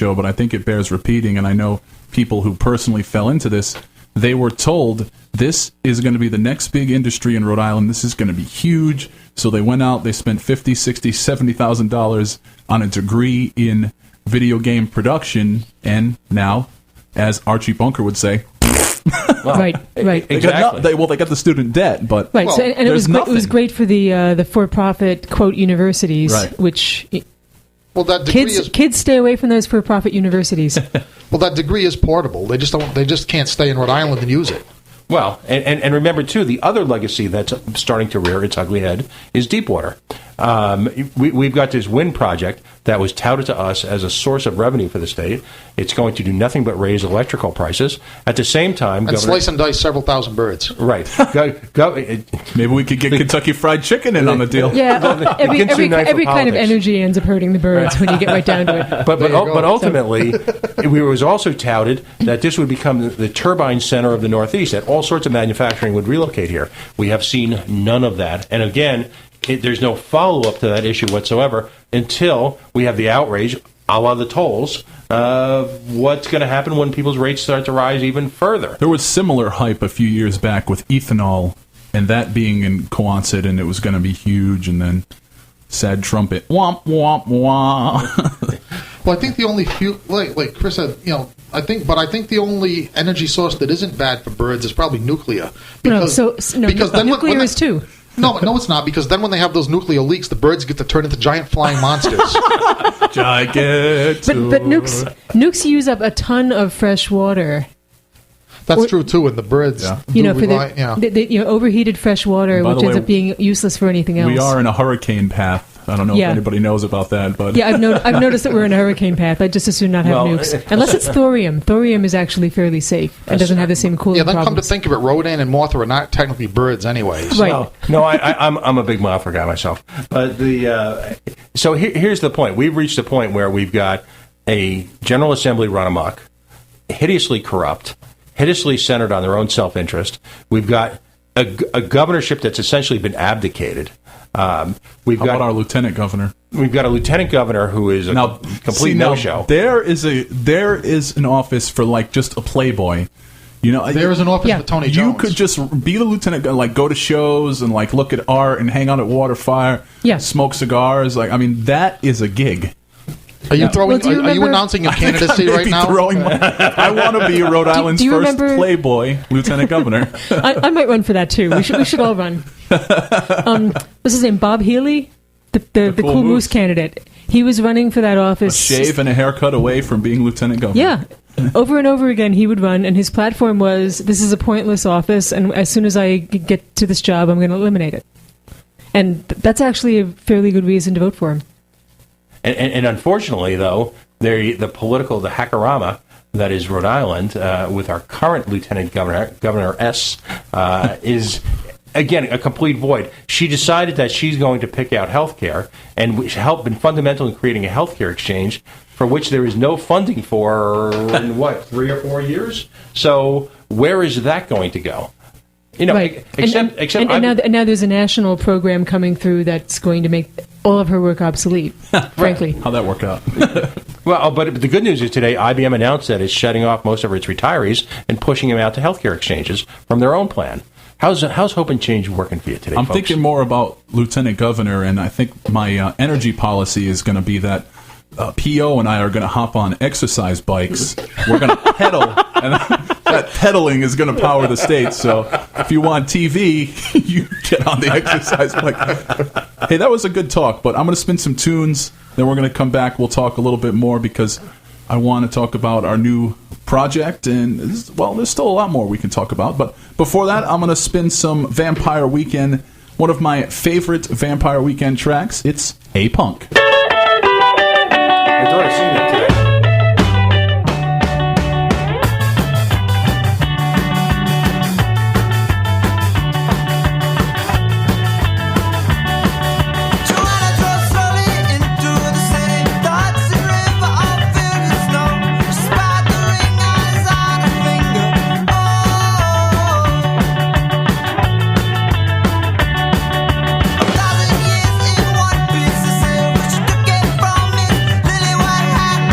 show, but I think it bears repeating, and I know people who personally fell into this. They were told this is going to be the next big industry in Rhode Island. This is going to be huge. So they went out, they spent $50,000, $60,000, $70,000 on a degree in video game production, and now, as Archie Bunker would say, well, right. Exactly. They got the student debt, but right. So, and it was great for the for-profit quote universities, right. Which well, that degree kids stay away from those for-profit universities. Well, that degree is portable. They just can't stay in Rhode Island and use it. Well, and remember, too, the other legacy that's starting to rear its ugly head is Deepwater. We've got this wind project that was touted to us as a source of revenue for the state. It's going to do nothing but raise electrical prices. At the same time... And slice and dice several thousand birds. Right. Maybe we could get Kentucky Fried Chicken in on the deal. Yeah, every kind of energy ends up hurting the birds when you get right down to it. But ultimately, it was also touted that this would become the turbine center of the Northeast, that all sorts of manufacturing would relocate here. We have seen none of that. And again... there's no follow-up to that issue whatsoever until we have the outrage, a la the tolls, of what's going to happen when people's rates start to rise even further. There was similar hype a few years back with ethanol, and that being in Quonset, and it was going to be huge, and then sad trumpet, womp, womp, womp. Well, I think the only like Chris said, I think the only energy source that isn't bad for birds is probably nuclear. Because nuclear is too. No, it's not, because then when they have those nuclear leaks, the birds get to turn into giant flying monsters. Giant. But nukes use up a ton of fresh water. That's true too, and the birds, for overheated fresh water, which ends up being useless for anything else. We are in a hurricane path. I don't know if anybody knows about that, but I've noticed that we're in a hurricane path. I just as soon not have nukes, unless it's thorium. Thorium is actually fairly safe and doesn't have the same cooling then problems. Come to think of it, Rodan and Mothra are not technically birds, anyways. Right? No, I'm a big Mothra guy myself. But so here's the point: we've reached a point where we've got a General Assembly run amok, hideously corrupt, hideously centered on their own self-interest. We've got a governorship that's essentially been abdicated. How about our lieutenant governor? We've got a lieutenant governor who is a complete no-show. There is an office for just a playboy. There is an office for Tony Jones. You could just be the lieutenant, go to shows and look at art and hang out at Waterfire. Yeah. Smoke cigars. That is a gig. Are you are you announcing your candidacy right now? I want to be Rhode Island's first playboy lieutenant governor. I might run for that too. We should all run. What's his name? Bob Healy, the Cool Moose candidate. He was running for that office. A shave and a haircut away from being lieutenant governor. Yeah. Over and over again, he would run, and his platform was, this is a pointless office, and as soon as I get to this job, I'm going to eliminate it. And that's actually a fairly good reason to vote for him. And unfortunately, though, the hackarama that is Rhode Island, with our current Lieutenant Governor S, is, again, a complete void. She decided that she's going to pick out health care, and been fundamental in creating a health care exchange for which there is no funding for, in 3 or 4 years? So where is that going to go? Right. Now there's a national program coming through that's going to make all of her work obsolete, frankly. How'd that work out? Well, but the good news is today IBM announced that it's shutting off most of its retirees and pushing them out to healthcare exchanges from their own plan. How's Hope and Change working for you today, I'm folks? thinking more about Lieutenant Governor, and I think my energy policy is going to be that P.O. and I are going to hop on exercise bikes. We're going to pedal, and that pedaling is going to power the state. So if you want TV, you get on the exercise bike. Hey, that was a good talk, but I'm going to spin some tunes. Then we're going to come back. We'll talk a little bit more because I want to talk about our new project. And, there's still a lot more we can talk about. But before that, I'm going to spin some Vampire Weekend, one of my favorite Vampire Weekend tracks. It's Hey Punk. My daughter's seen that today. From it, lily white hat.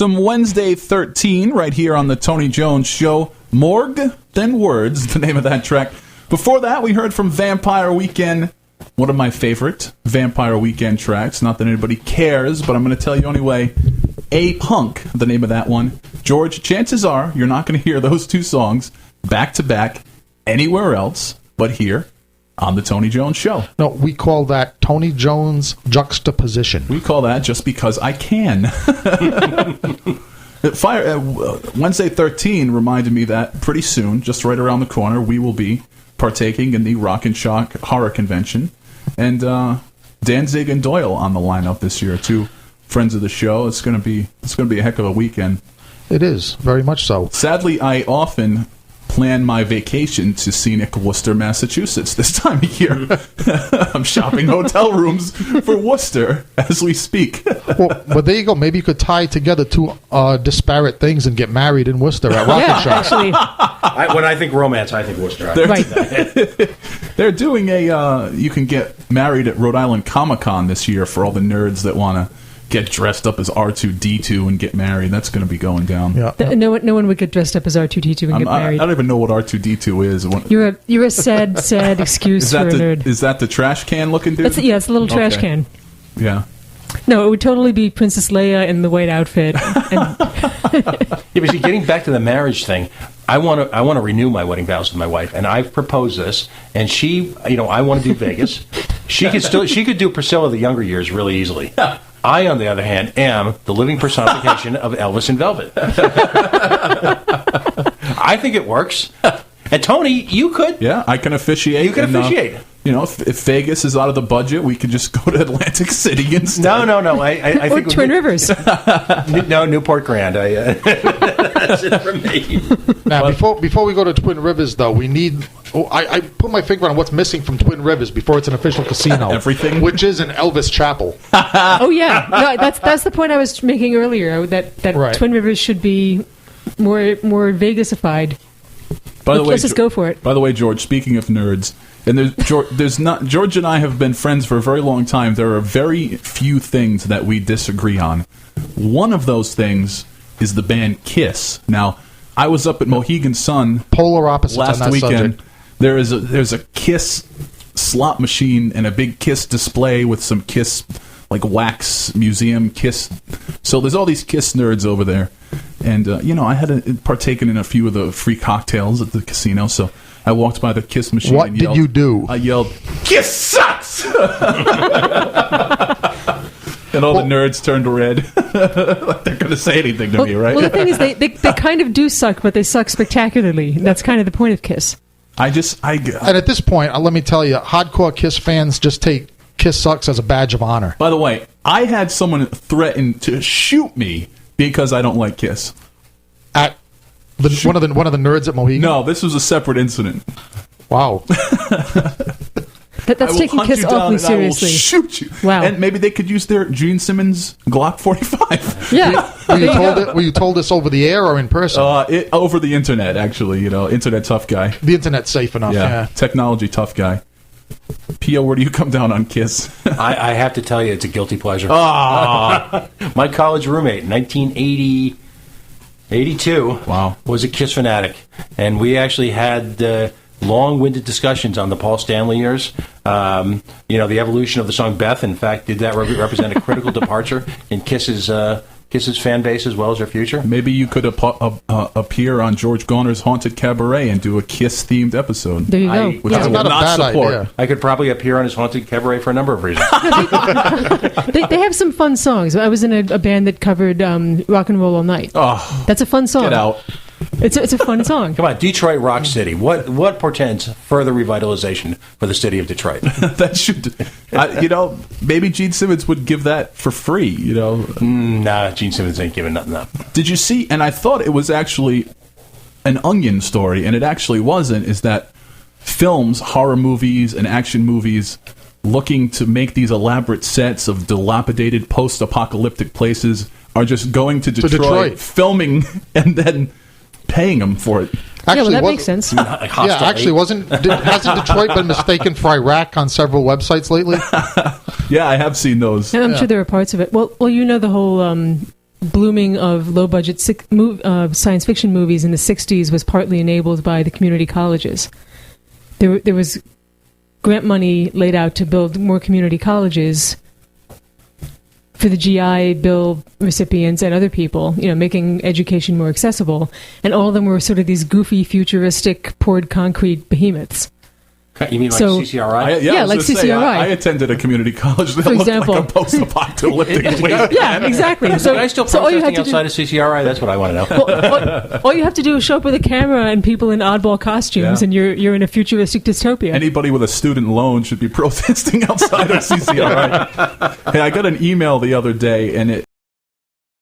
some Wednesday 13 right here on the Tony Jones Show. Morgue Than Words, the name of that track. Before that, we heard from Vampire Weekend, one of my favorite Vampire Weekend tracks. Not that anybody cares, but I'm going to tell you anyway. A Punk, the name of that one. George, chances are you're not going to hear those two songs back to back anywhere else but here on the Tony Jones Show. No, we call that Tony Jones juxtaposition. We call that just because I can. Wednesday 13 reminded me that pretty soon, just right around the corner, we will be partaking in the Rock and Shock Horror Convention. And Danzig and Doyle on the lineup this year, two friends of the show. It's going to be a heck of a weekend. It is, very much so. Sadly, I often plan my vacation to scenic Worcester, Massachusetts this time of year. I'm shopping hotel rooms for Worcester as we speak. Well, but there you go. Maybe you could tie together two disparate things and get married in Worcester at Rock and Shock. Actually. When I think romance, I think Worcester. Right. They're doing you can get married at Rhode Island Comic-Con this year for all the nerds that want to get dressed up as R2-D2 and get married. That's going to be going down. Yeah. No one would get dressed up as R2-D2 and get married. I don't even know what R2-D2 is. You're a sad excuse for a nerd. Is that the trash can looking dude? It's a little trash can. Yeah. No, it would totally be Princess Leia in the white outfit. Yeah, but see, getting back to the marriage thing, I want to renew my wedding vows with my wife, and I've proposed this, and she, I want to do Vegas. She could do Priscilla the younger years really easily. I, on the other hand, am the living personification of Elvis in Velvet. I think it works. And Tony, you could. Yeah, I can officiate. You can officiate. If Vegas is out of the budget, we could just go to Atlantic City instead. No. I think Twin Rivers. No, Newport Grand. That's it for me. Now, before we go to Twin Rivers, though, we need... I put my finger on what's missing from Twin Rivers before it's an official casino. Everything? Which is an Elvis chapel. Oh, yeah. No, that's the point I was making earlier, that Right. Twin Rivers should be more Vegas-ified. Let's just go for it. By the way, George, speaking of nerds, and George and I have been friends for a very long time. There are very few things that we disagree on. One of those things is the band Kiss. Now, I was up at Mohegan Sun Polar opposites last on that weekend. subject. There's a Kiss slot machine and a big Kiss display with some Kiss wax museum Kiss. So there's all these Kiss nerds over there, and I had partaken in a few of the free cocktails at the casino. So I walked by the Kiss machine. What and yelled, did you do? I yelled, "Kiss sucks!" And all the nerds turned red. Like they're going to say anything to me, right? Well, the thing is, they kind of do suck, but they suck spectacularly. That's kind of the point of Kiss. And at this point, let me tell you, hardcore Kiss fans just take Kiss sucks as a badge of honor. By the way, I had someone threaten to shoot me because I don't like Kiss. At one of the nerds at Mohegan? No, this was a separate incident. Wow. That's taking Kiss awfully seriously. I will shoot you. Wow. And maybe they could use their Gene Simmons Glock 45. Yeah. Were you told this over the air or in person? Over the internet, actually. Internet tough guy. The internet's safe enough. Yeah. Technology tough guy. P.O., where do you come down on Kiss? I have to tell you, it's a guilty pleasure. Oh. My college roommate, 1982, wow, was a Kiss fanatic. And we actually had long-winded discussions on the Paul Stanley years. The evolution of the song Beth, in fact, did that represent a critical departure in Kiss's fan base as well as their future? Maybe you could appear on George Garner's Haunted Cabaret and do a Kiss-themed episode. There you go. Which I will not support. Idea. I could probably appear on his Haunted Cabaret for a number of reasons. They have some fun songs. I was in a band that covered Rock and Roll All Night. Oh, that's a fun song. Get out. It's a fun song. Come on, Detroit Rock City. What portends further revitalization for the city of Detroit? That should, maybe Gene Simmons would give that for free. Nah, Gene Simmons ain't giving nothing up. Did you see? And I thought it was actually an Onion story, and it actually wasn't. Is that films, horror movies, and action movies looking to make these elaborate sets of dilapidated post-apocalyptic places are just going to Detroit. Filming, and then paying them for it. Actually, that makes sense. Hasn't Detroit been mistaken for Iraq on several websites lately? Yeah, I have seen those. And I'm sure there are parts of it. Well, the whole blooming of low-budget science fiction movies in the 60s was partly enabled by the community colleges. There was grant money laid out to build more community colleges for the GI Bill recipients and other people, making education more accessible. And all of them were sort of these goofy, futuristic, poured concrete behemoths. You mean like CCRI? Yeah, like CCRI. I attended a community college that For looked example. like a post-apocalyptic wasteland. Yeah, exactly. So I still all you protesting have to do- outside of CCRI? That's what I want to know. all you have to do is show up with a camera and people in oddball costumes, Yeah. and you're in a futuristic dystopia. Anybody with a student loan should be protesting outside of CCRI. Hey, I got an email the other day, and